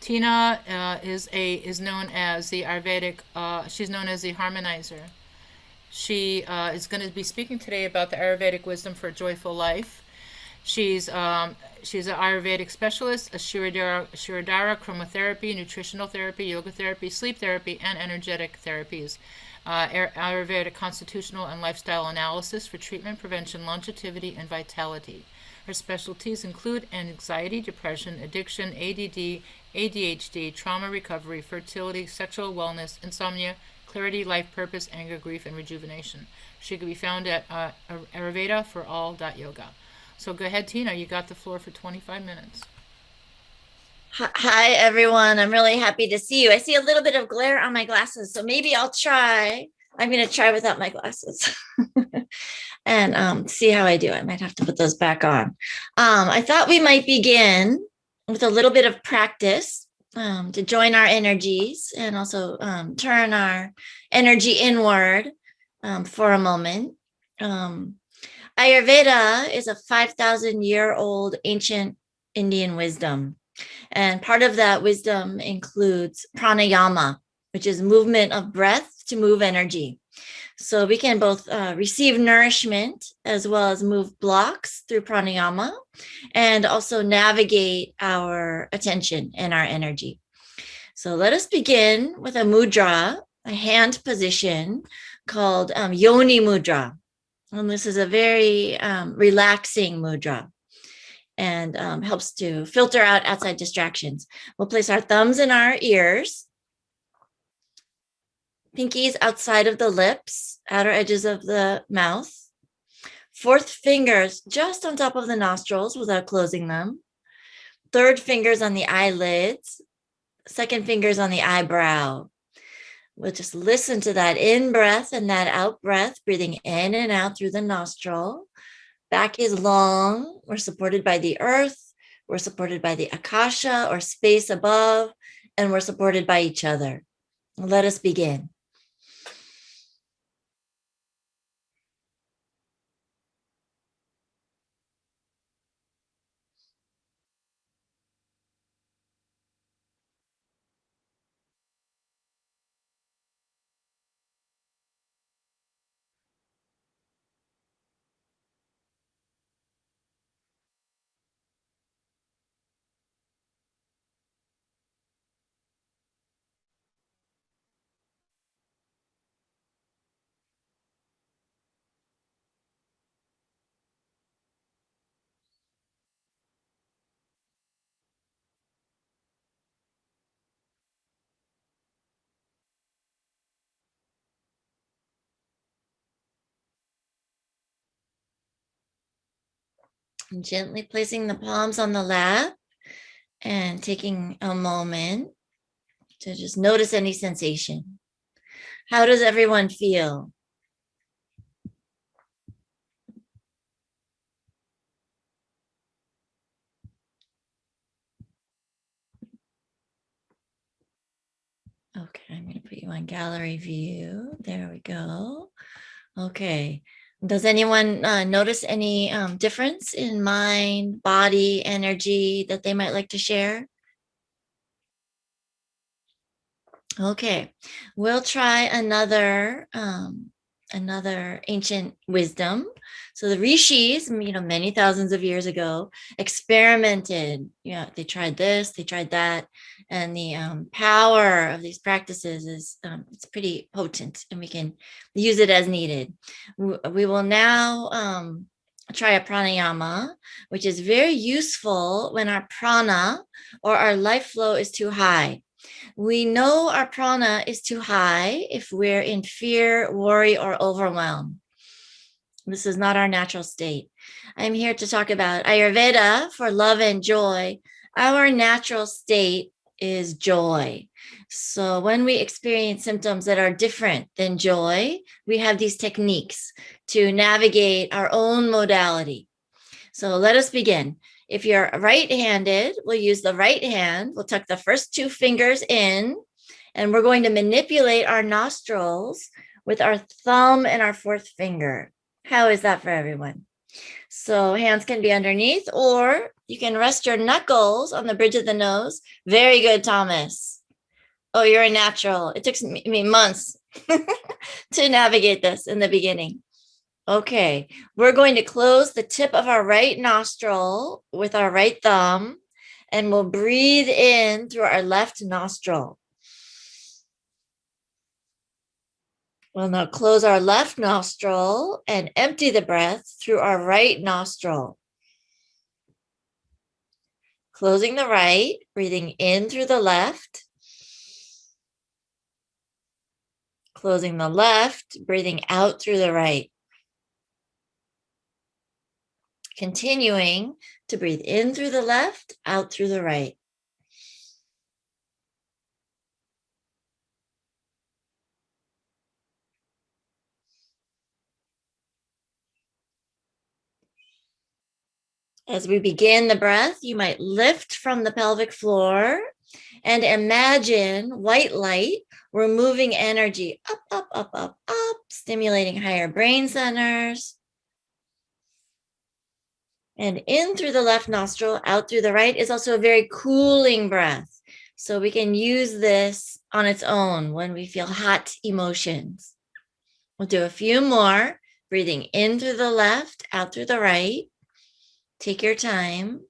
Tina is known as the Ayurvedic. She's known as the harmonizer. She is going to be speaking today about the Ayurvedic wisdom for a joyful life. She's an Ayurvedic specialist, a Shirodara, chromotherapy, nutritional therapy, yoga therapy, sleep therapy, and energetic therapies. Ayurvedic constitutional and lifestyle analysis for treatment, prevention, longevity, and vitality. Her specialties include anxiety, depression, addiction, ADD, ADHD, trauma recovery, fertility, sexual wellness, insomnia, clarity, life purpose, anger, grief, and rejuvenation. She can be found at Ayurveda for all.yoga. So go ahead, Tina. You got the floor for 25 minutes. Hi, everyone. I'm really happy to see you. I see a little bit of glare on my glasses, so maybe I'll try. I'm going to try without my glasses and see how I do. I might have to put those back on. I thought we might begin with a little bit of practice to join our energies and also turn our energy inward for a moment. Ayurveda is a 5,000-year-old ancient Indian wisdom. And part of that wisdom includes pranayama, which is movement of breath to move energy. So we can both receive nourishment as well as move blocks through pranayama and also navigate our attention and our energy. So let us begin with a mudra, a hand position called yoni mudra. And this is a very relaxing mudra and helps to filter out outside distractions. We'll place our thumbs in our ears, pinkies outside of the lips, outer edges of the mouth, fourth fingers just on top of the nostrils without closing them, third fingers on the eyelids, second fingers on the eyebrow. We'll just listen to that in breath and that out breath, breathing in and out through the nostril. Back is long. We're supported by the earth. We're supported by the akasha or space above, and we're supported by each other. Let us begin. And gently placing the palms on the lap and taking a moment to just notice any sensation. How does everyone feel? Okay, I'm going to put you on gallery view. There we go. Okay. Does anyone notice any difference in mind, body, energy that they might like to share? Okay, we'll try another ancient wisdom. So the rishis, many thousands of years ago, experimented. They tried this, they tried that, and the power of these practices is it's pretty potent, and we can use it as needed. We will now try a pranayama, which is very useful when our prana or our life flow is too high. We know our prana is too high if we're in fear, worry, or overwhelm. This is not our natural state. I'm here to talk about Ayurveda for love and joy. Our natural state is joy. So when we experience symptoms that are different than joy, we have these techniques to navigate our own modality. So let us begin. If you're right-handed, we'll use the right hand. We'll tuck the first two fingers in, and we're going to manipulate our nostrils with our thumb and our fourth finger. How is that for everyone? So hands can be underneath, or You can rest your knuckles on the bridge of the nose. Very good, Thomas. Oh, you're a natural. It took me months to navigate this in the beginning. Okay, we're going to close the tip of our right nostril with our right thumb, and we'll breathe in through our left nostril. We'll now close our left nostril and empty the breath through our right nostril. Closing the right, breathing in through the left. Closing the left, breathing out through the right. Continuing to breathe in through the left, out through the right. As we begin the breath, you might lift from the pelvic floor and imagine white light removing energy up, up, up, up, up, stimulating higher brain centers. And in through the left nostril, out through the right is also a very cooling breath. So we can use this on its own when we feel hot emotions. We'll do a few more, breathing in through the left, out through the right. Take your time.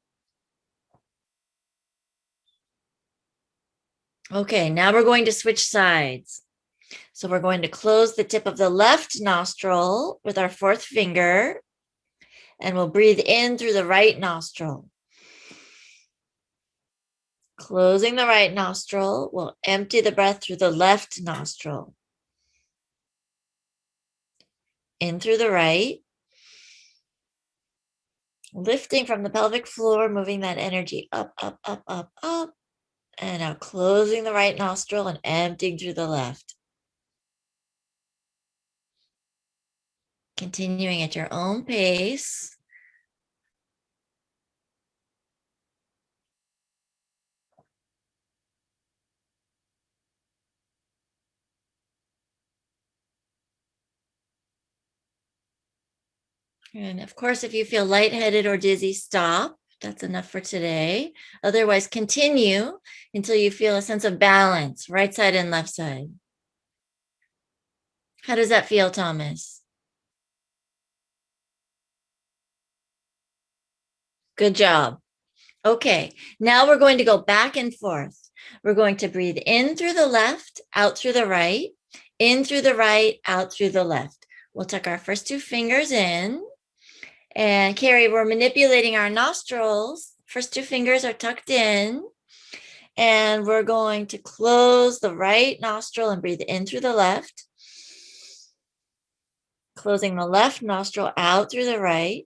Okay, now we're going to switch sides. So we're going to close the tip of the left nostril with our fourth finger, and we'll breathe in through the right nostril. Closing the right nostril, we'll empty the breath through the left nostril. In through the right. Lifting from the pelvic floor, moving that energy up, up, up, up, up. And now closing the right nostril and emptying through the left. Continuing at your own pace. And of course, if you feel lightheaded or dizzy, stop. That's enough for today. Otherwise, continue until you feel a sense of balance, right side and left side. How does that feel, Thomas? Good job. Okay, now we're going to go back and forth. We're going to breathe in through the left, out through the right, in through the right, out through the left. We'll tuck our first two fingers in. And Carrie, we're manipulating our nostrils. First two fingers are tucked in. And we're going to close the right nostril and breathe in through the left. Closing the left nostril out through the right.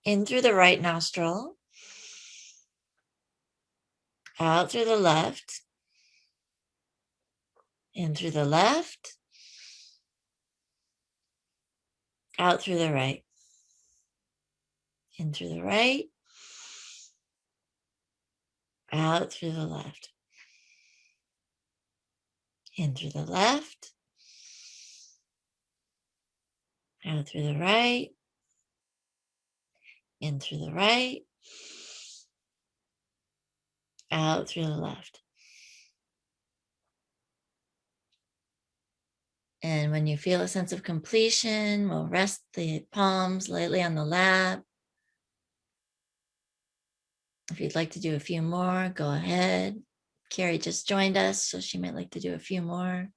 In through the right nostril. Out through the left. In through the left. Out through the right. In through the right. Out through the left. In through the left. Out through the right. In through the right. Out through the left. And when you feel a sense of completion, we'll rest the palms lightly on the lap. If you'd like to do a few more, go ahead. Carrie just joined us, so she might like to do a few more.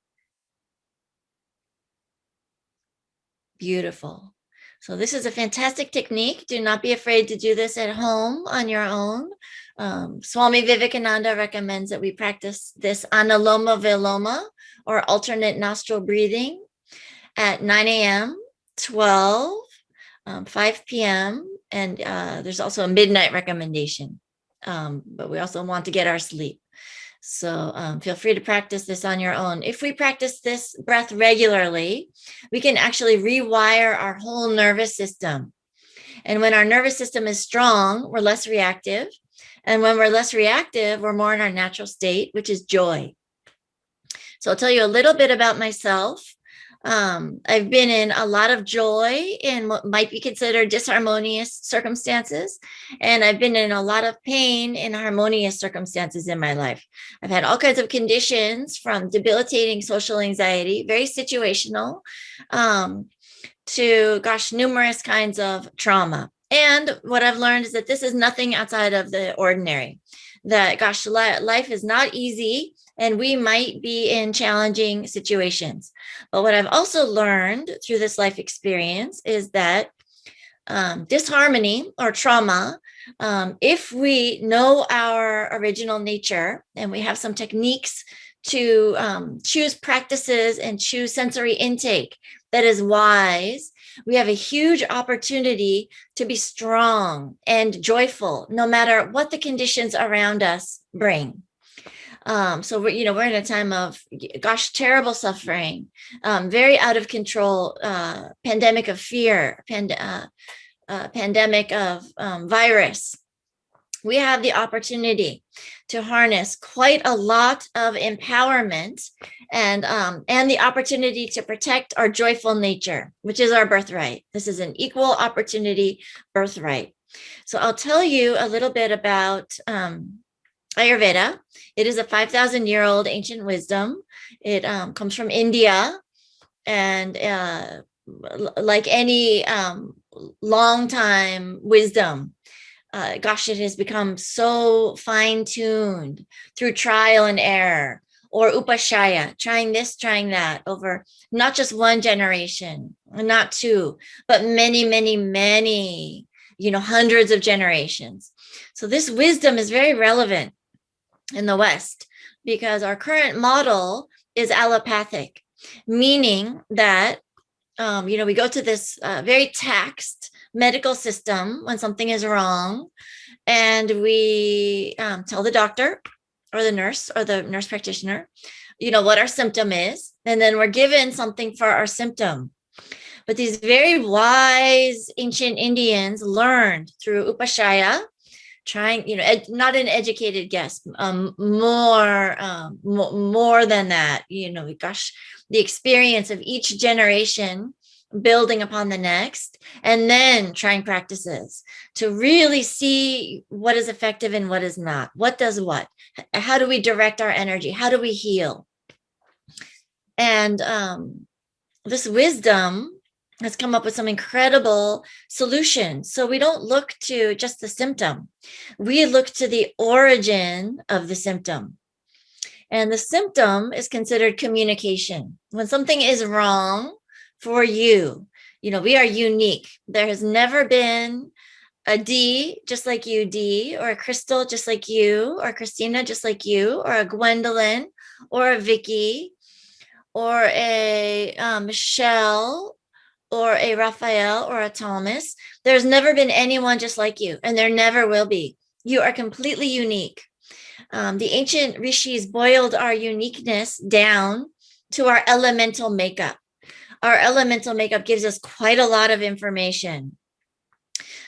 Beautiful. So this is a fantastic technique. Do not be afraid to do this at home on your own. Swami Vivekananda recommends that we practice this Anuloma Viloma, or alternate nostril breathing, at 9 a.m., 12, 5 p.m., and there's also a midnight recommendation. But we also want to get our sleep. So feel free to practice this on your own. If we practice this breath regularly, we can actually rewire our whole nervous system. And when our nervous system is strong, we're less reactive. And when we're less reactive, we're more in our natural state, which is joy. So I'll tell you a little bit about myself. I've been in a lot of joy in what might be considered disharmonious circumstances. And I've been in a lot of pain in harmonious circumstances in my life. I've had all kinds of conditions, from debilitating social anxiety, very situational, to, gosh, numerous kinds of trauma. And what I've learned is that this is nothing outside of the ordinary, that, gosh, life is not easy, and we might be in challenging situations. But what I've also learned through this life experience is that disharmony or trauma, if we know our original nature and we have some techniques to choose practices and choose sensory intake that is wise, we have a huge opportunity to be strong and joyful, no matter what the conditions around us bring. So we're in a time of, gosh, terrible suffering, very out of control, pandemic of fear, pandemic of virus. We have the opportunity to harness quite a lot of empowerment and the opportunity to protect our joyful nature, which is our birthright. This is an equal opportunity birthright. So I'll tell you a little bit about Ayurveda. It is a 5,000-year-old ancient wisdom. It comes from India, and like any long time wisdom, gosh, it has become so fine-tuned through trial and error, or upashaya, trying this, trying that, over not just one generation, not two, but many, many, many, hundreds of generations. So this wisdom is very relevant in the West, because our current model is allopathic, meaning that we go to this very taxed medical system when something is wrong, and we tell the doctor or the nurse practitioner, what our symptom is, and then we're given something for our symptom. But these very wise ancient Indians learned through upashaya, trying, not an educated guess, more than that, gosh, the experience of each generation building upon the next, and then trying practices to really see what is effective and what is not, what does what, how do we direct our energy, how do we heal. And this wisdom has come up with some incredible solutions. So we don't look to just the symptom. We look to the origin of the symptom. And the symptom is considered communication. When something is wrong for you, we are unique. There has never been a D just like you, D, or a Crystal just like you, or Christina just like you, or a Gwendolyn, or a Vicky, or a Michelle, or a Raphael, or a Thomas. There's never been anyone just like you, and there never will be. You are completely unique. The ancient rishis boiled our uniqueness down to our elemental makeup. Our elemental makeup gives us quite a lot of information.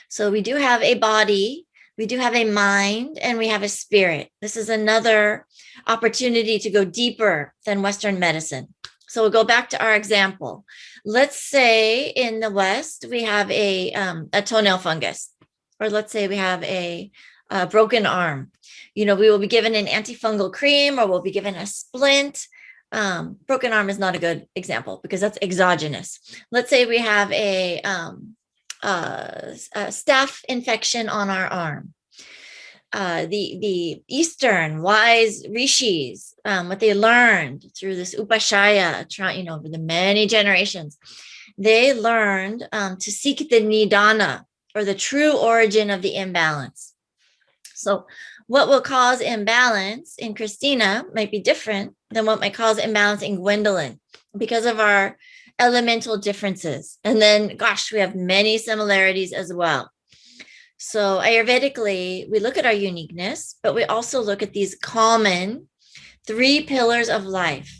So we do have a body, we do have a mind, and we have a spirit. This is another opportunity to go deeper than Western medicine. So we'll go back to our example. Let's say in the West, we have a toenail fungus, or let's say we have a broken arm. We will be given an antifungal cream, or we'll be given a splint. Broken arm is not a good example because that's exogenous. Let's say we have a staph infection on our arm. The Eastern wise rishis, what they learned through this upashaya, over the many generations, they learned to seek the nidana, or the true origin of the imbalance. So what will cause imbalance in Christina might be different than what might cause imbalance in Gwendolyn, because of our elemental differences. And then, gosh, we have many similarities as well. So Ayurvedically, we look at our uniqueness, but we also look at these common 3 pillars of life.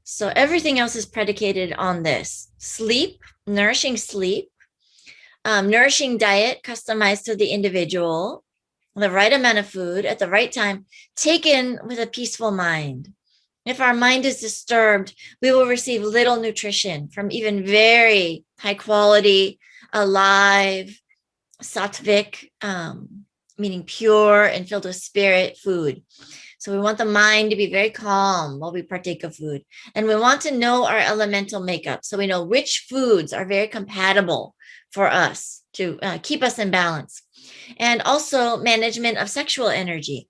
So everything else is predicated on this: sleep, nourishing sleep, nourishing diet customized to the individual, the right amount of food at the right time, taken with a peaceful mind. If our mind is disturbed, we will receive little nutrition from even very high quality, alive, sattvic, meaning pure and filled with spirit food. So we want the mind to be very calm while we partake of food. And we want to know our elemental makeup. So we know which foods are very compatible for us to keep us in balance. And also management of sexual energy,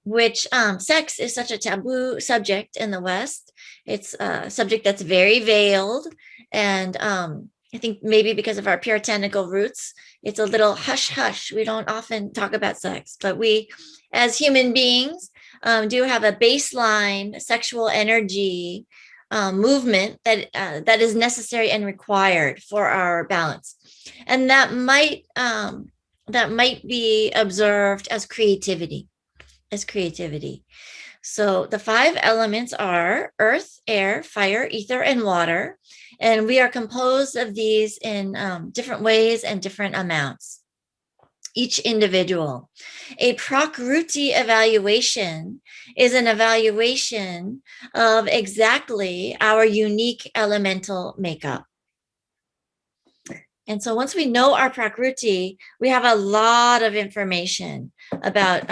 which sex is such a taboo subject in the West. It's a subject that's very veiled. And I think maybe because of our puritanical roots, it's a little hush hush. We don't often talk about sex, but we, as human beings, do have a baseline sexual energy movement that is necessary and required for our balance, and that might be observed as creativity. So the 5 elements are earth, air, fire, ether, and water. And we are composed of these in different ways and different amounts, each individual. A Prakruti evaluation is an evaluation of exactly our unique elemental makeup. And so once we know our Prakruti, we have a lot of information about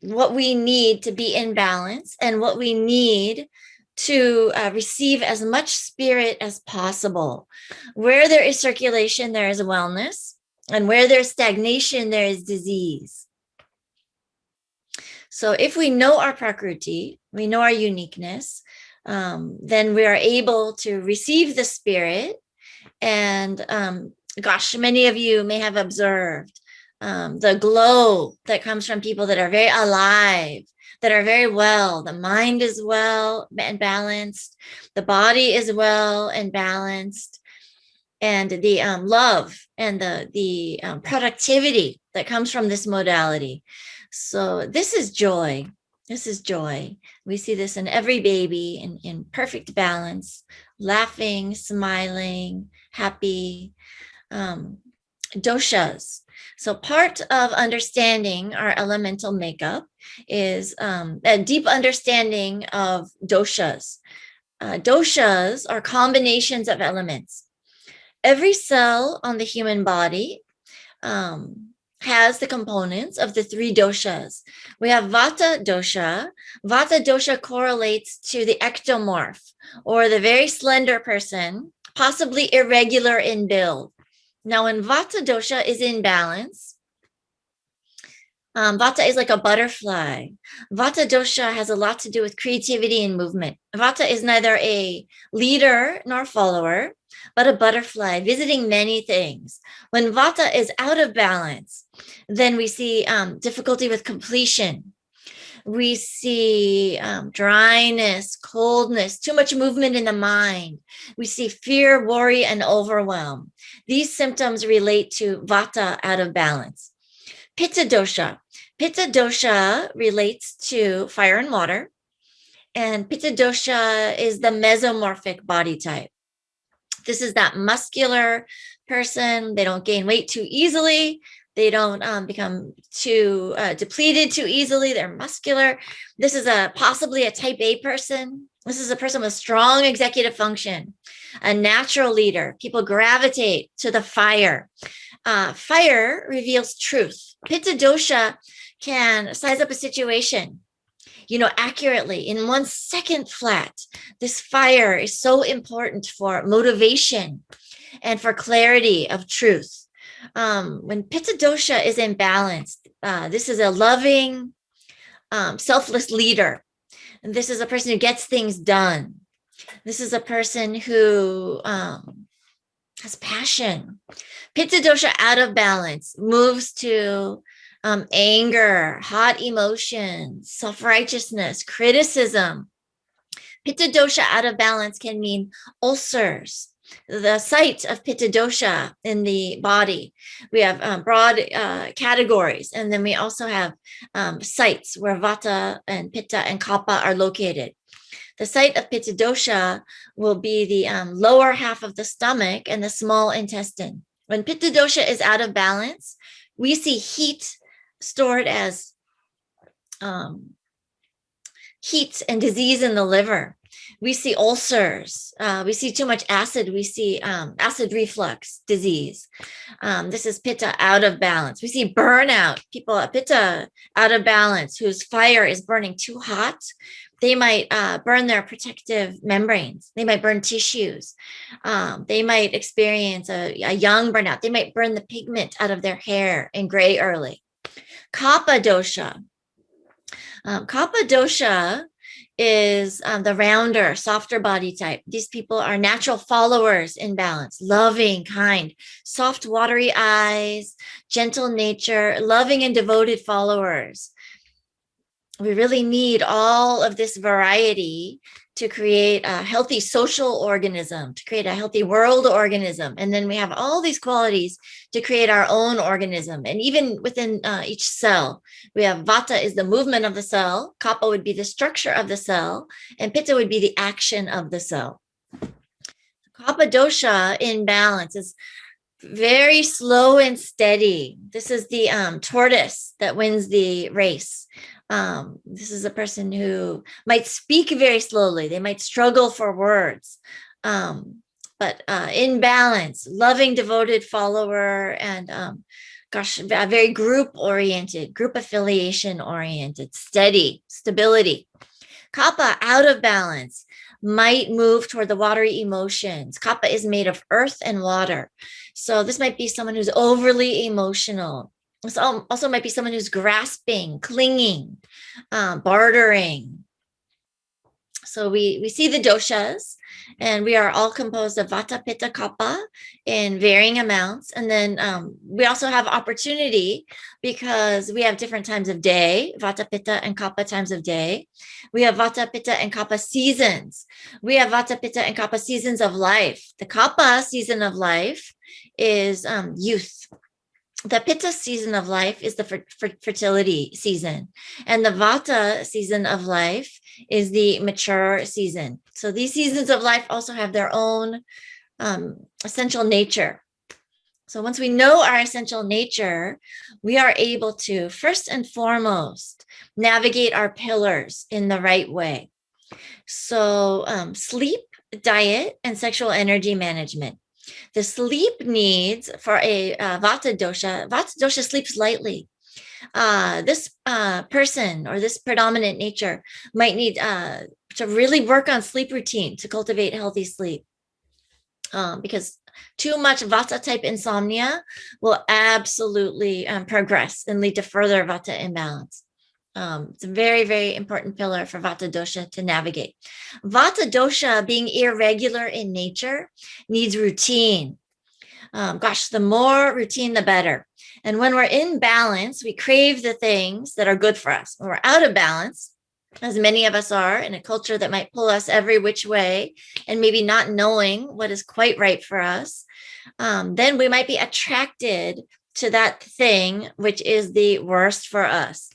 what we need to be in balance and what we need to receive as much spirit as possible. Where there is circulation, there is wellness. And where there's stagnation, there is disease. So if we know our Prakruti, we know our uniqueness, then we are able to receive the spirit. And gosh, many of you may have observed the glow that comes from people that are very alive, that are very well. The mind is well and balanced. The body is well and balanced. And the love and the productivity that comes from this modality. So this is joy. This is joy. We see this in every baby in perfect balance, laughing, smiling, happy. Doshas. So part of understanding our elemental makeup is a deep understanding of doshas. Doshas are combinations of elements. Every cell on the human body has the components of the 3 doshas. We have Vata dosha. Vata dosha correlates to the ectomorph, or the very slender person, possibly irregular in build. Now, when Vata dosha is in balance, Vata is like a butterfly. Vata dosha has a lot to do with creativity and movement. Vata is neither a leader nor follower, but a butterfly visiting many things. When Vata is out of balance, then we see difficulty with completion. We see dryness, coldness, too much movement in the mind. We see fear, worry, and overwhelm. These symptoms relate to Vata out of balance. Pitta dosha. Pitta dosha relates to fire and water. And Pitta dosha is the mesomorphic body type. This is that muscular person. They don't gain weight too easily. They don't become too depleted too easily. They're muscular. This is possibly a type A person. This is a person with strong executive function, a natural leader. People gravitate to the fire. Fire reveals truth. Pitta dosha can size up a situation, accurately in 1 second flat. This fire is so important for motivation and for clarity of truth. When Pitta dosha is imbalanced, this is a loving, selfless leader. And this is a person who gets things done. This is a person who has passion. Pitta dosha out of balance moves to anger, hot emotions, self-righteousness, criticism. Pitta dosha out of balance can mean ulcers. The site of Pitta dosha in the body. We have broad categories, and then we also have sites where Vata and Pitta and Kapha are located. The site of Pitta dosha will be the lower half of the stomach and the small intestine. When Pitta dosha is out of balance, we see heat stored as heat and disease in the liver. We see ulcers. We see too much acid. We see acid reflux disease. This is pitta out of balance. We see burnout. People pitta out of balance, whose fire is burning too hot. They might burn their protective membranes. They might burn tissues. They might experience a young burnout. They might burn the pigment out of their hair and gray early. Kapha dosha. Kapha dosha is the rounder, softer body type. These people are natural followers in balance, loving, kind, soft, watery eyes, gentle nature, loving and devoted followers. We really need all of this variety to create a healthy social organism, to create a healthy world organism. And then we have all these qualities to create our own organism. And even within each cell, we have vata is the movement of the cell, kapha would be the structure of the cell, and pitta would be the action of the cell. Kapha dosha in balance is very slow and steady. This is the tortoise that wins the race. This is a person who might speak very slowly. They might struggle for words, but in balance, loving, devoted follower, and very group-oriented, group affiliation-oriented, steady, stability. Kapha out of balance might move toward the watery emotions. Kapha is made of earth and water. So this might be someone who's overly emotional. This also might be someone who's grasping, clinging, bartering. So we see the doshas, and we are all composed of vata, pitta, kapha in varying amounts. And then we also have opportunity because we have different times of day, vata, pitta, and kapha times of day. We have vata, pitta, and kapha seasons. We have vata, pitta, and kapha seasons of life. The kapha season of life is youth. The pitta season of life is the fertility season, and the vata season of life is the mature season. So these seasons of life also have their own essential nature. So once we know our essential nature, we are able to first and foremost navigate our pillars in the right way. So sleep, diet, and sexual energy management. The sleep needs for a vata dosha sleeps lightly. This person or this predominant nature might need to really work on sleep routine to cultivate healthy sleep, because too much vata type insomnia will absolutely progress and lead to further vata imbalance. It's a very, very important pillar for vata dosha to navigate. Vata dosha, being irregular in nature, needs routine. The more routine, the better. And when we're in balance, we crave the things that are good for us. When we're out of balance, as many of us are in a culture that might pull us every which way and maybe not knowing what is quite right for us, then we might be attracted to that thing which is the worst for us.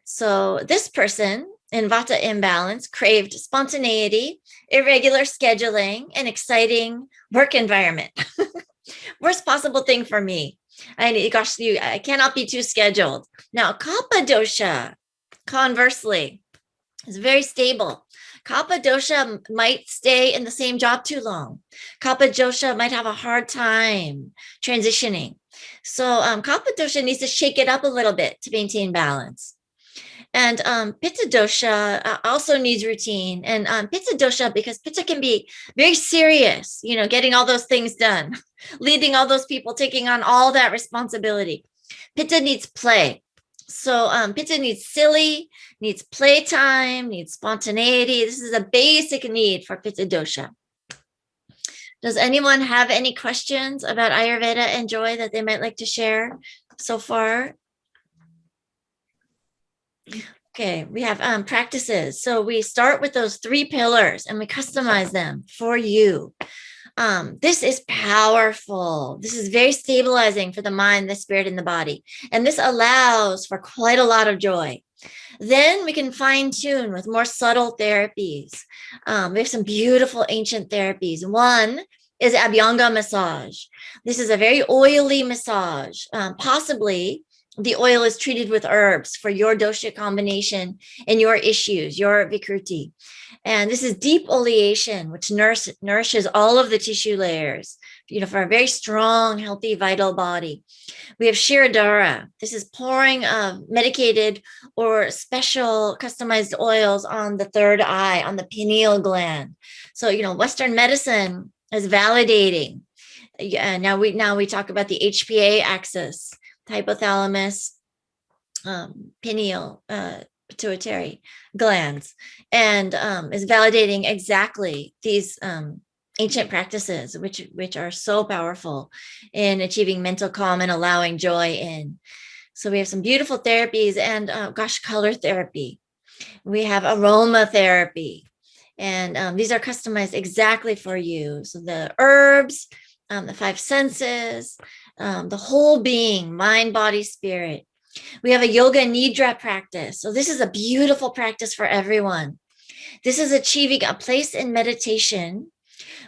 So this person in vata imbalance craved spontaneity, irregular scheduling, and exciting work environment. Worst possible thing for me. I cannot be too scheduled. Now, kapha dosha, conversely, is very stable. Kapha dosha might stay in the same job too long. Kapha dosha might have a hard time transitioning. So kapha dosha needs to shake it up a little bit to maintain balance. And pitta dosha also needs routine. And pitta dosha, because pitta can be very serious, getting all those things done, leading all those people, taking on all that responsibility. Pitta needs play. So pitta needs silly, needs playtime, needs spontaneity. This is a basic need for pitta dosha. Does anyone have any questions about Ayurveda and joy that they might like to share so far? Okay, we have practices. So we start with those 3 pillars and we customize them for you. This is powerful. This is very stabilizing for the mind, the spirit, and the body. And this allows for quite a lot of joy. Then we can fine tune with more subtle therapies. We have some beautiful ancient therapies. One is Abhyanga massage. This is a very oily massage, possibly the oil is treated with herbs for your dosha combination and your issues, your vikruti. And this is deep oleation, which nourishes all of the tissue layers, for a very strong, healthy, vital body. We have Shirodara. This is pouring of medicated or special customized oils on the third eye, on the pineal gland. So, Western medicine is validating. Now we talk about the HPA axis, hypothalamus, pineal, pituitary glands, and is validating exactly these ancient practices, which are so powerful in achieving mental calm and allowing joy in. So we have some beautiful therapies and color therapy. We have aromatherapy, and these are customized exactly for you. So the herbs, the five senses, the whole being, mind, body, spirit. We have a yoga nidra practice. So this is a beautiful practice for everyone. This is achieving a place in meditation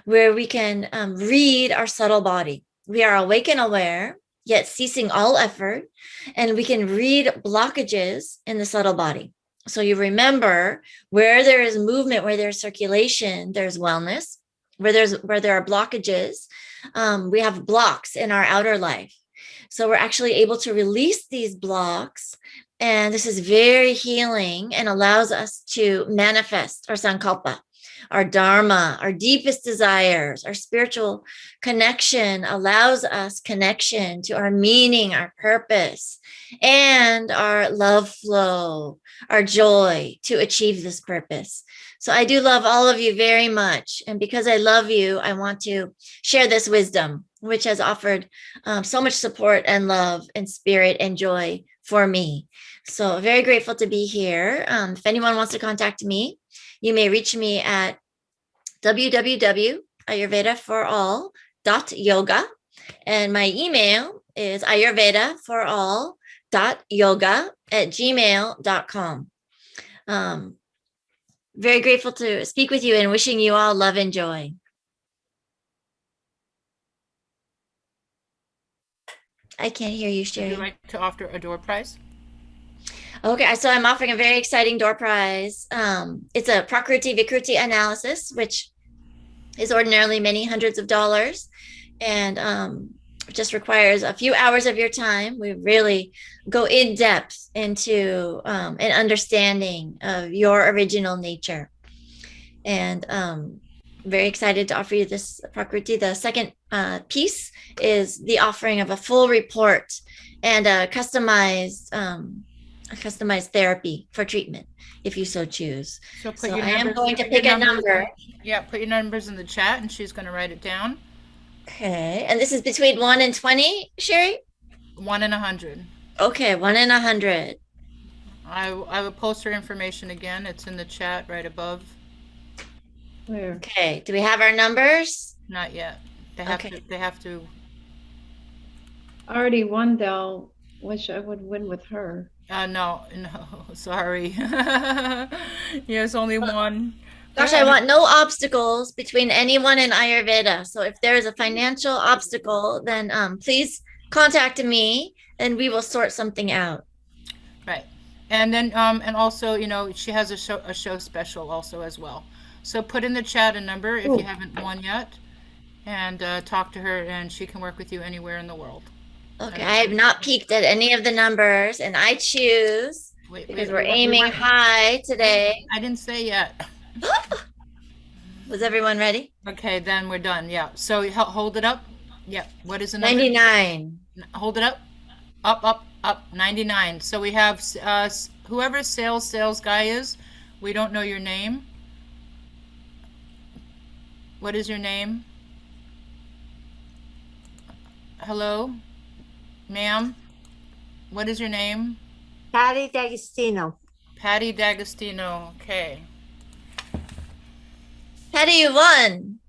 where we can read our subtle body. We are awake and aware, yet ceasing all effort, and we can read blockages in the subtle body. So you remember, where there is movement, where there's circulation, there's wellness. Where there are blockages, we have blocks in our outer life. So we're actually able to release these blocks. And this is very healing and allows us to manifest our sankalpa, our dharma, our deepest desires. Our spiritual connection allows us connection to our meaning, our purpose, and our love flow, our joy to achieve this purpose. So I do love all of you very much. And because I love you, I want to share this wisdom, which has offered so much support and love and spirit and joy for me. So very grateful to be here. If anyone wants to contact me, you may reach me at www.ayurvedaforall.yoga. And my email is ayurvedaforall.yoga@gmail.com. Very grateful to speak with you and wishing you all love and joy. I can't hear you, Sheri. Would you like to offer a door prize? Okay, so I'm offering a very exciting door prize. It's a Prakruti Vikruti analysis, which is ordinarily many hundreds of dollars, and just requires a few hours of your time. We really go in depth into an understanding of your original nature. And very excited to offer you this Prakruti. The second piece is the offering of a full report and a customized therapy for treatment, if you so choose. So put So your I am numbers- going to put pick your a numbers- number. Yeah, put your numbers in the chat, and she's going to write it down. Okay, and this is between 1 and 20, Sheri? 1 and 100. Okay, 1 and 100. I will post her information again. It's in the chat right above. Where? Okay, do we have our numbers? Not yet. They have Okay. to. They have to. I already won, Del. Wish I would win with her. No. Sorry. Yes, only one. Gosh, I want no obstacles between anyone and Ayurveda. So if there is a financial obstacle, then please contact me and we will sort something out. Right. And then and also, she has a show special also as well. So put in the chat a number if Ooh. you haven't won yet, and talk to her, and she can work with you anywhere in the world. Okay, I have not peeked at any of the numbers, and I choose because we're aiming high today. I didn't say yet. Was everyone ready? Okay, then we're done. Yeah. So hold it up. Yeah. What is the number? 99. Hold it up. Up. 99. So we have whoever sales guy is. We don't know your name. What is your name? Hello, ma'am. What is your name? Patty D'Agostino. Patty D'Agostino. Okay. Patty, you won.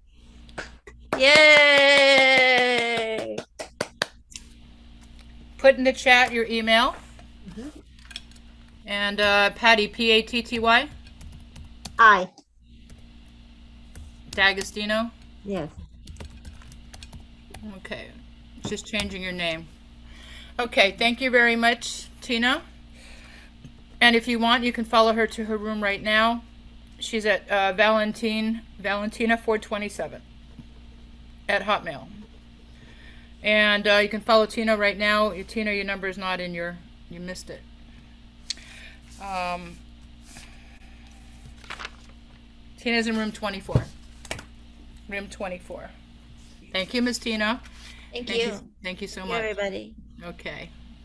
Yay. Put in the chat your email. And Patty, Patty. Aye. D'Agostino. Yes. Okay. Just changing your name. Okay, thank you very much, Tina. And if you want, you can follow her to her room right now. She's at Valentina427 at Hotmail. And you can follow Tina right now. Tina, your number is not in your, you missed it. Tina's in room 24. Room 24. Thank you, Miss Tina. Thank you. Thank you so Thank much. you, everybody. Okay.